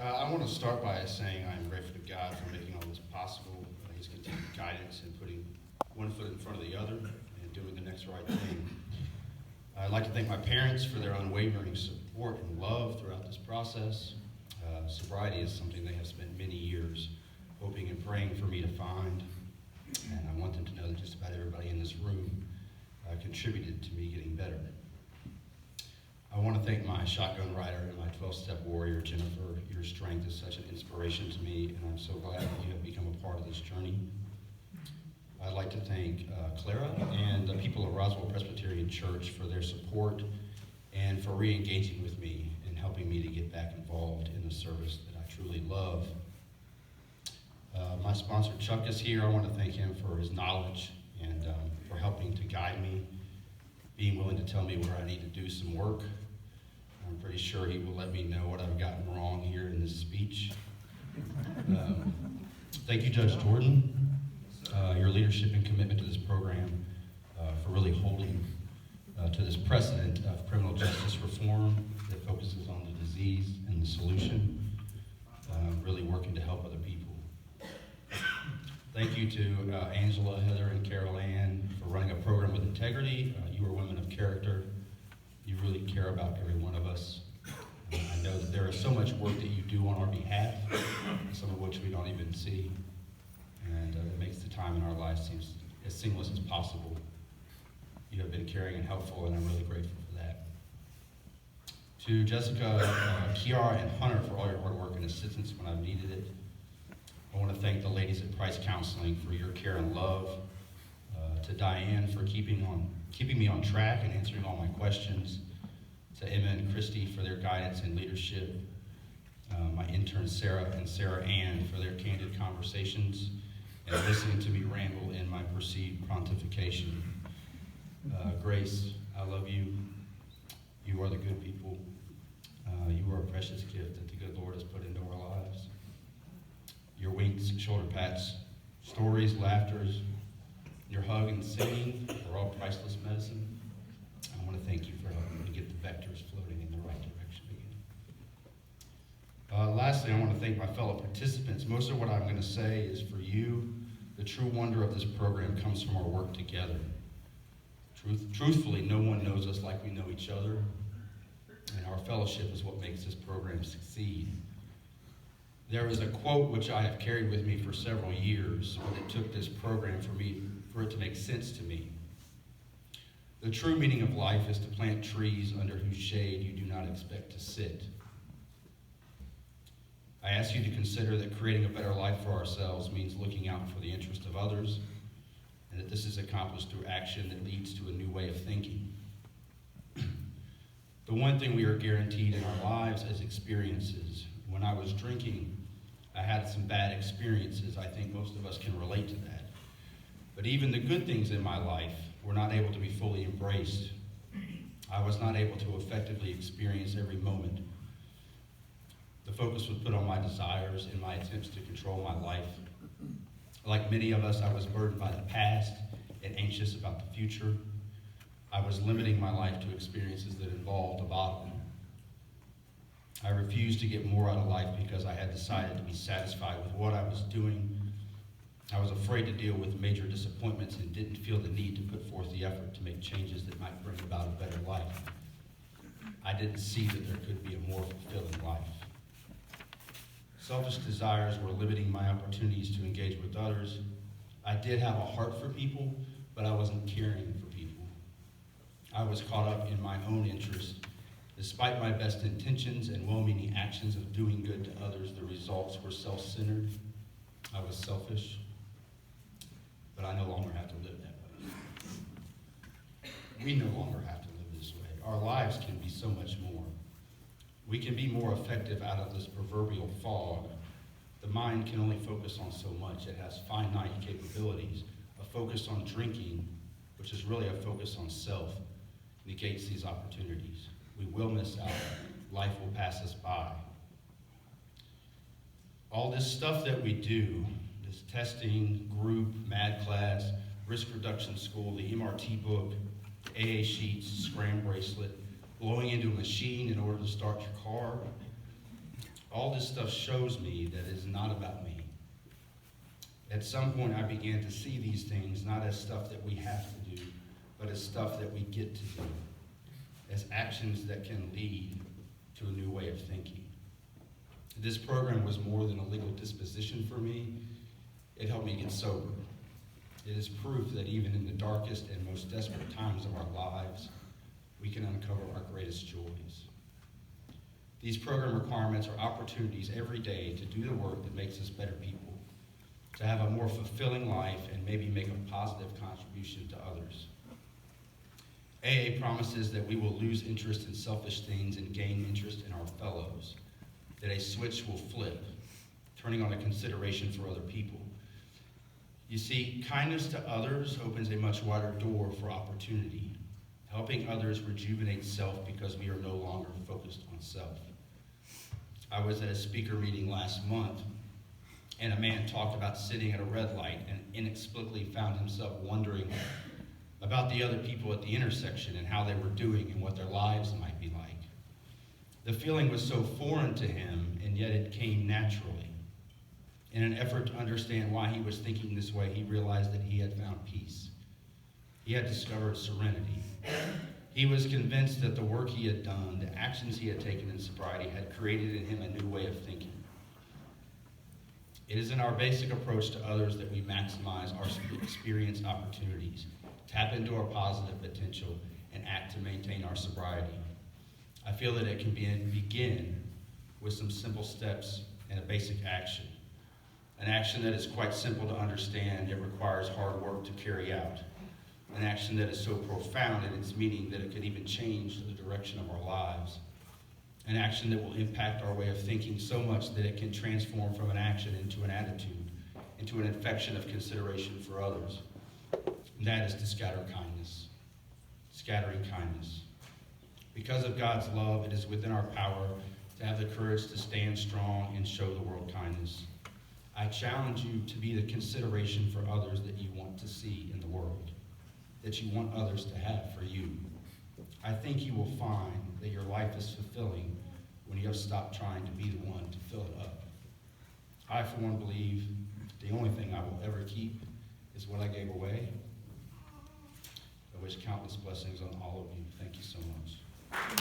I want to start by saying I'm grateful to God for making all this possible. His continued guidance and putting one foot in front of the other and doing the next right thing. I'd like to thank my parents for their unwavering support and love throughout this process. Sobriety is something they have spent many years hoping and praying for me to find, and I want them to know that just about everybody in this room contributed to me getting better. I want to thank my shotgun rider and my 12-step warrior, Jennifer. Your strength is such an inspiration to me, and I'm so glad that you have become a part of this journey. I'd like to thank Clara and the people of Roswell Presbyterian Church for their support and for re-engaging with me and helping me to get back involved in the service that I truly love. My sponsor, Chuck, is here. I want to thank him for his knowledge and for helping to guide me, being willing to tell me where I need to do some work. I'm pretty sure he will let me know what I've gotten wrong here in this speech. Thank you, Judge Jordan, your leadership and commitment to this program, for really holding to this precedent of criminal justice reform that focuses on the disease and the solution, really working to help other people. Thank you to Angela, Heather, and Carol Ann for running a program with integrity. You are women of character. You really care about every one of us. I know that there is so much work that you do on our behalf, some of which we don't even see, and it makes the time in our lives seem as seamless as possible. You have been caring and helpful, and I'm really grateful for that. To Jessica, Kiara, and Hunter for all your hard work and assistance when I've needed it. I want to thank the ladies at Price Counseling for your care and love. To Diane for keeping me on track and answering all my questions. To Emma and Christy for their guidance and leadership. My interns Sarah and Sarah Ann for their candid conversations and listening to me ramble in my perceived pontification. Grace, I love you. You are the good people. You are a precious gift that the good Lord has put into our lives. Your winks, shoulder pats, stories, laughters, your hug and singing are all priceless medicine. I want to thank you for helping me to get the vectors floating in the right direction again. Lastly, I want to thank my fellow participants. Most of what I'm going to say is for you. The true wonder of this program comes from our work together. Truthfully, no one knows us like we know each other, and our fellowship is what makes this program succeed. There is a quote which I have carried with me for several years, but it took this program for it to make sense to me. The true meaning of life is to plant trees under whose shade you do not expect to sit. I ask you to consider that creating a better life for ourselves means looking out for the interest of others, and that this is accomplished through action that leads to a new way of thinking. The one thing we are guaranteed in our lives is experiences. When I was drinking, I had some bad experiences. I think most of us can relate to that. But even the good things in my life were not able to be fully embraced. I was not able to effectively experience every moment. The focus was put on my desires and my attempts to control my life. Like many of us, I was burdened by the past and anxious about the future. I was limiting my life to experiences that involved a bottle. I refused to get more out of life because I had decided to be satisfied with what I was doing. I was afraid to deal with major disappointments and didn't feel the need to put forth the effort to make changes that might bring about a better life. I didn't see that there could be a more fulfilling life. Selfish desires were limiting my opportunities to engage with others. I did have a heart for people, but I wasn't caring for people. I was caught up in my own interests. Despite my best intentions and well-meaning actions of doing good to others, the results were self-centered. I was selfish, but I no longer have to live that way. We no longer have to live this way. Our lives can be so much more. We can be more effective out of this proverbial fog. The mind can only focus on so much. It has finite capabilities. A focus on drinking, which is really a focus on self, negates these opportunities. We will miss out. Life will pass us by. All this stuff that we do, this testing, group, MAD class, risk reduction school, the MRT book, AA sheets, scram bracelet, blowing into a machine in order to start your car, all this stuff shows me that it is not about me. At some point, I began to see these things not as stuff that we have to do, but as stuff that we get to do, as actions that can lead to a new way of thinking. This program was more than a legal disposition for me. It helped me get sober. It is proof that even in the darkest and most desperate times of our lives, we can uncover our greatest joys. These program requirements are opportunities every day to do the work that makes us better people, to have a more fulfilling life and maybe make a positive contribution to others. AA promises that we will lose interest in selfish things and gain interest in our fellows, that a switch will flip, turning on a consideration for other people. You see, kindness to others opens a much wider door for opportunity, helping others rejuvenate self because we are no longer focused on self. I was at a speaker meeting last month, and a man talked about sitting at a red light and inexplicably found himself wondering about the other people at the intersection and how they were doing and what their lives might be like. The feeling was so foreign to him, and yet it came naturally. In an effort to understand why he was thinking this way, he realized that he had found peace. He had discovered serenity. He was convinced that the work he had done, the actions he had taken in sobriety, had created in him a new way of thinking. It is in our basic approach to others that we maximize our experience opportunities, tap into our positive potential, and act to maintain our sobriety. I feel that it can begin with some simple steps and a basic action. An action that is quite simple to understand, yet requires hard work to carry out. An action that is so profound in its meaning that it could even change the direction of our lives. An action that will impact our way of thinking so much that it can transform from an action into an attitude, into an infection of consideration for others. And that is to scatter kindness. Scattering kindness. Because of God's love, it is within our power to have the courage to stand strong and show the world kindness. I challenge you to be the consideration for others that you want to see in the world, that you want others to have for you. I think you will find that your life is fulfilling when you have stopped trying to be the one to fill it up. I, for one, believe the only thing I will ever keep is what I gave away. I wish countless blessings on all of you. Thank you so much.